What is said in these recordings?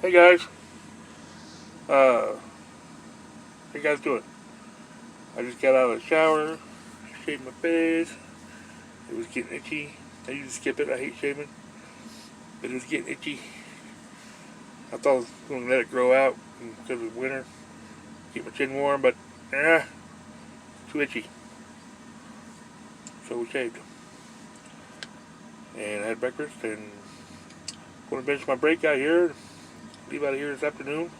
Hey guys, how you guys doing? I just got out of the shower, shaved my face. It was getting itchy. I usually skip it. I hate shaving, but it was getting itchy. I thought I was going to let it grow out because it's winter, keep my chin warm, but too itchy. So we shaved, and I had breakfast, and going to finish my break out here. Leave out of here this afternoon.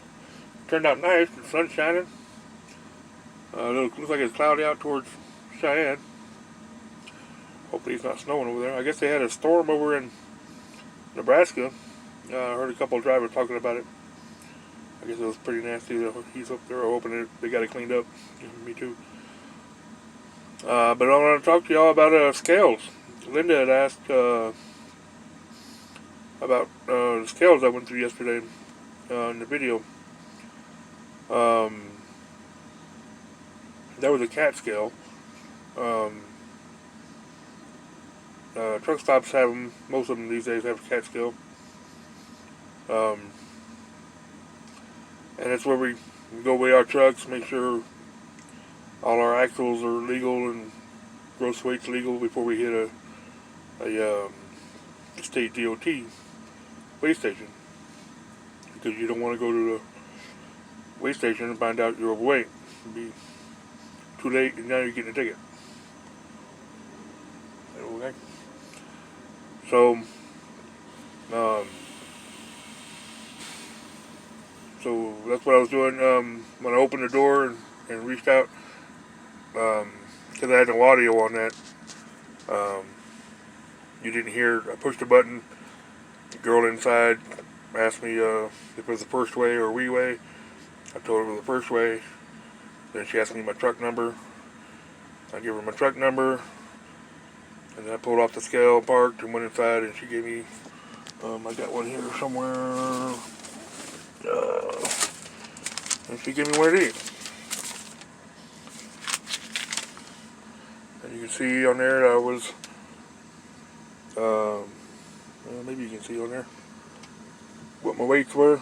Turned out nice. The sun's shining. Looks like it's cloudy out towards Cheyenne. Hopefully it's not snowing over there. I guess they had a storm over in Nebraska. I heard a couple of drivers talking about it. I guess it was pretty nasty. He's up there hoping they got it cleaned up. Me too. But I want to talk to y'all about scales. Linda had asked about the scales I went through yesterday in the video. That was a cat scale. Truck stops have them. Most of them these days have a cat scale. And that's where we go weigh our trucks, make sure all our axles are legal and gross weight's legal before we hit a state DOT weigh station. Because you don't want to go to the weigh station and find out you're overweight. It'd be too late and now you're getting a ticket. Okay. So, so that's what I was doing when I opened the door and reached out because I had no audio on that. You didn't hear. I pushed a button. The girl inside asked me if it was the first way or we way. I told her it was the first way. Then she asked me my truck number. I gave her my truck number. And then I pulled off the scale, parked, and went inside. And she gave me. I got one here somewhere. And she gave me one of these. And you can see on there I was. Maybe you can see on there what my weights were.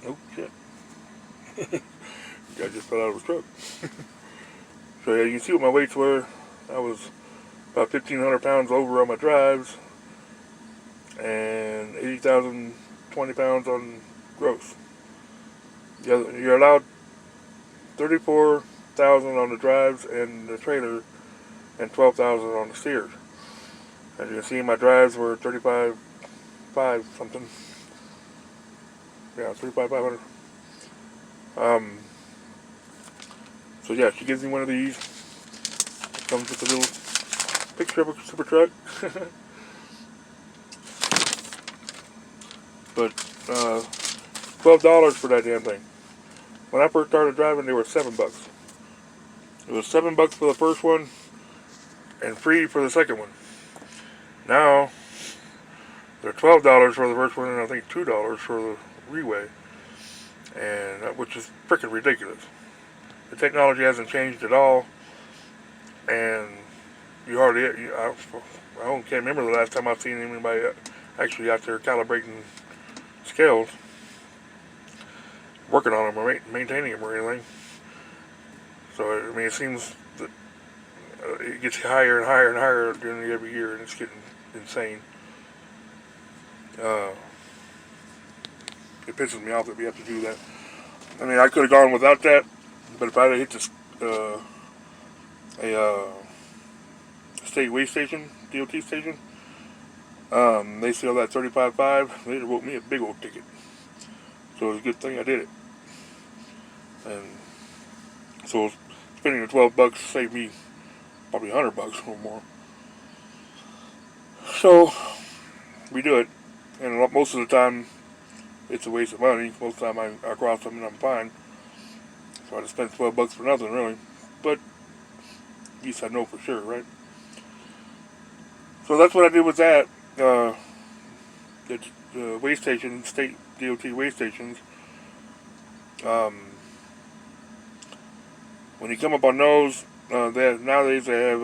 Oh shit! I just fell out of his truck. So yeah, you can see what my weights were. I was about 1,500 pounds over on my drives, and 80,020 pounds on gross. You're allowed 34,000 on the drives and the trailer, and 12,000 on the steers. As you can see, my drives were 35,500 something. Yeah, 35,500. So yeah, she gives me one of these. It comes with a little picture of a super truck. But $12 for that damn thing. When I first started driving, they were $7. It was $7 for the first one, and free for the second one. Now they're $12 for the first one, and I think $2 for the reweigh, and which is freaking ridiculous. The technology hasn't changed at all, and I can't remember the last time I've seen anybody actually out there calibrating scales, working on them or maintaining them or anything. So I mean, it seems that it gets higher and higher and higher during every year, and it's getting insane. It pisses me off that we have to do that. I mean, I could have gone without that, but if I had hit a state weigh station, DOT station, they sell that 35.5. They wrote me a big old ticket. So it was a good thing I did it. And so spending the $12 saved me probably $100 or more. So we do it, and most of the time it's a waste of money. Most of the time I cross them and I'm fine. So I just spent $12 for nothing, really. But at least I know for sure, right? So that's what I did with that. The weigh station, state DOT weigh stations. When you come up on those, nowadays they have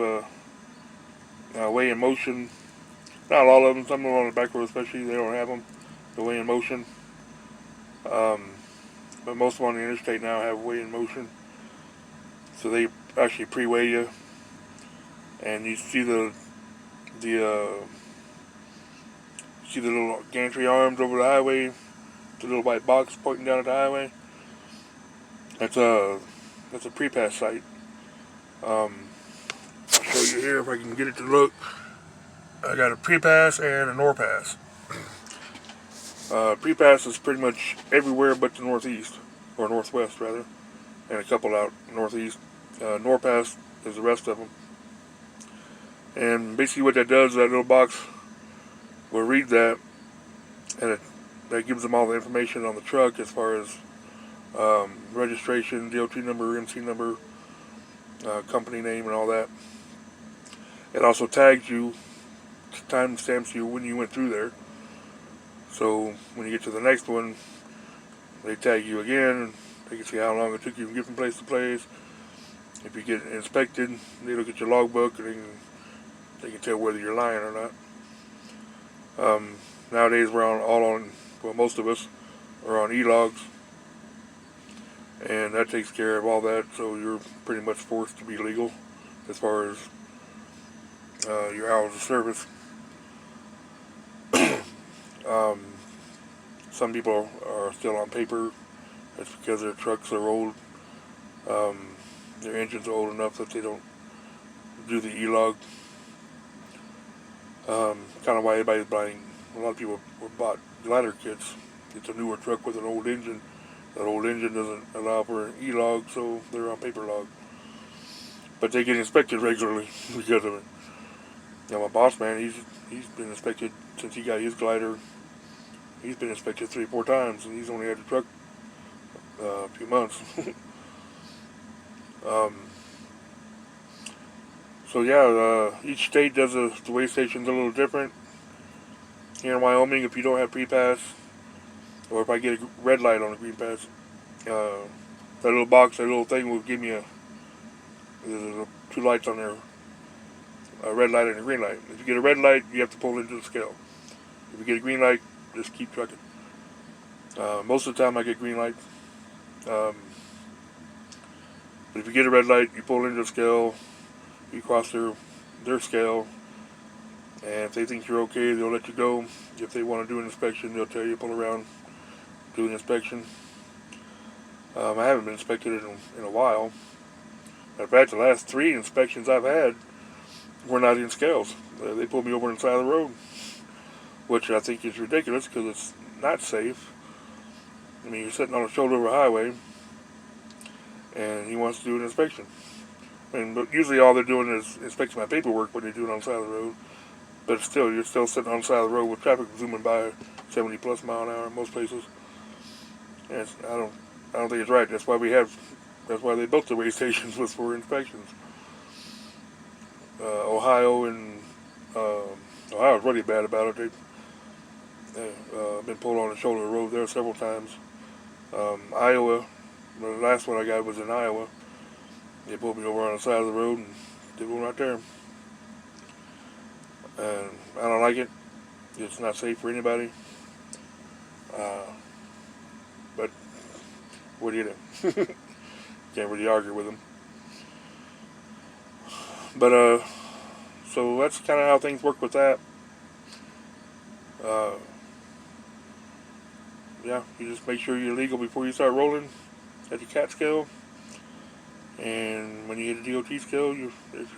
a weigh in motion Not all of them. Some of them on the back road, especially, they don't have them. The weigh in motion. Um, but most of them on the interstate now have weigh in motion. So they actually pre-weigh you, and you see the see the little gantry arms over the highway, the little white box pointing down at the highway. That's a pre-pass site. I'll show you here if I can get it to look. I got a pre-pass and a NOR-pass. Pre-pass is pretty much everywhere but the northeast, or northwest rather, and a couple out northeast. NOR-pass is the rest of them. And basically what that does, that little box will read that, and that gives them all the information on the truck as far as registration, DOT number, MC number, company name, and all that. It also tags you, timestamps you when you went through there. So when you get to the next one, they tag you again. They can see how long it took you to get from place to place. If you get inspected, they look at your logbook and they can tell whether you're lying or not. Nowadays we're all on, well, most of us are on e-logs, and that takes care of all that. So you're pretty much forced to be legal as far as your hours of service. Some people are still on paper. That's because their trucks are old. Their engines are old enough that they don't do the e-log. Kind of why everybody's buying. A lot of people bought glider kits. It's a newer truck with an old engine. That old engine doesn't allow for an e-log, so they're on paper log. But they get inspected regularly because of it. My boss man, he's been inspected since he got his glider. He's been inspected 3-4 times, and he's only had the truck a few months. So yeah, each state does the weigh stations a little different. Here in Wyoming, if you don't have pre-pass, or if I get a red light on the green pass, that little box, that little thing will give me there's 2 lights on there, a red light and a green light. If you get a red light, you have to pull into the scale. If you get a green light, just keep trucking. Most of the time I get green lights. But if you get a red light, you pull into the scale, you cross their scale, and if they think you're okay, they'll let you go. If they want to do an inspection, they'll tell you pull around, do an inspection. I haven't been inspected in a while. In fact, the last 3 inspections I've had were not in scales. They pulled me over on the side of the road, which I think is ridiculous because it's not safe. I mean, you're sitting on a shoulder of a highway, and he wants to do an inspection. But usually all they're doing is inspecting my paperwork when they do it on the side of the road. But still, you're still sitting on the side of the road with traffic zooming by 70 plus mile an hour in most places. And I don't think it's right. That's why they built the weigh stations, was for inspections. Ohio's really bad about it. They've been pulled on the shoulder of the road there several times. Iowa, the last one I got was in Iowa. They pulled me over on the side of the road and did one right there. And I don't like it. It's not safe for anybody. But what do you do? Can't really argue with them. But so that's kind of how things work with that. Yeah, you just make sure you're legal before you start rolling at the CAT scale. And when you hit a DOT scale, if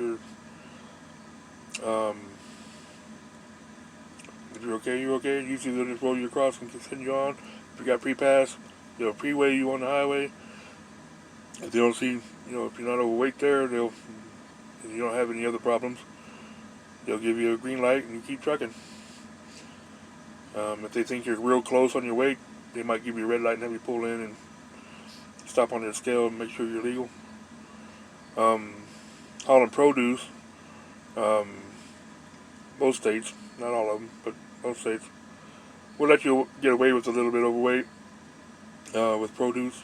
you're okay, you're okay. Usually they'll just roll you across and send you on. If you got pre-pass, they'll pre-weigh you on the highway. If they don't see, if you're not overweight there, if you don't have any other problems, they'll give you a green light and you keep trucking. If they think you're real close on your weight, they might give you a red light and have you pull in and stop on their scale and make sure you're legal. Hauling produce, most states, not all of them, but most states, will let you get away with a little bit overweight with produce.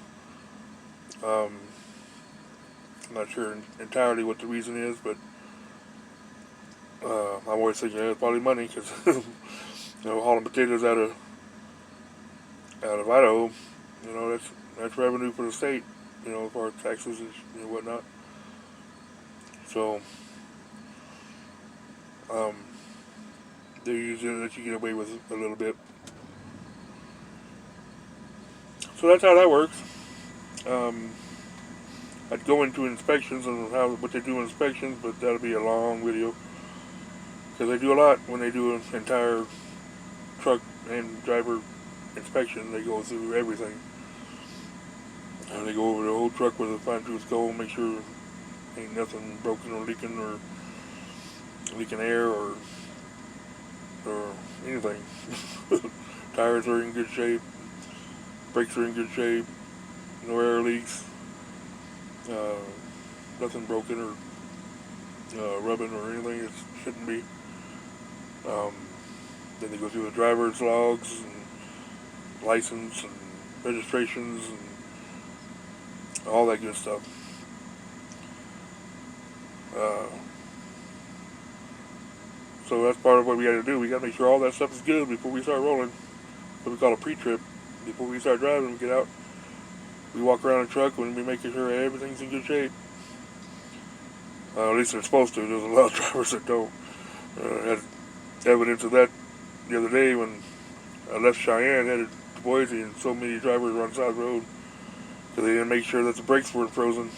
I'm not sure entirely what the reason is, but I'm always thinking it's probably money because hauling potatoes out of Idaho, that's revenue for the state, as far as taxes and whatnot. So um, they're usually let you get away with a little bit. So that's how that works. Um, I'd go into inspections and what they do in inspections, but that'll be a long video because they do a lot when they do an entire truck and driver inspection. They go through everything. They go over the whole truck with a fine tooth comb, make sure ain't nothing broken or leaking air or anything. Tires are in good shape, brakes are in good shape, no air leaks, uh, nothing broken or rubbing or anything it shouldn't be. Um, then they go through the driver's logs and license and registrations and all that good stuff. So that's part of what we got to do. We got to make sure all that stuff is good before we start rolling. What we call a pre-trip. Before we start driving, we get out. We walk around the truck and we making sure everything's in good shape. At least they're supposed to. There's a lot of drivers that don't. Had evidence of that the other day when I left Cheyenne, headed to Boise, and so many drivers were on the side of the road because they didn't make sure that the brakes weren't frozen.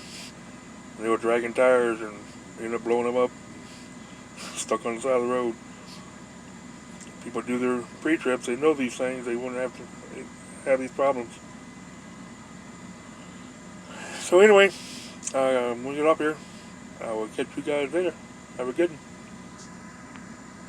And they were dragging tires and ended up blowing them up, stuck on the side of the road. People do their pre-trips, they know these things, they wouldn't have to have these problems. So anyway, we'll get off here. I will catch you guys later. Have a good one.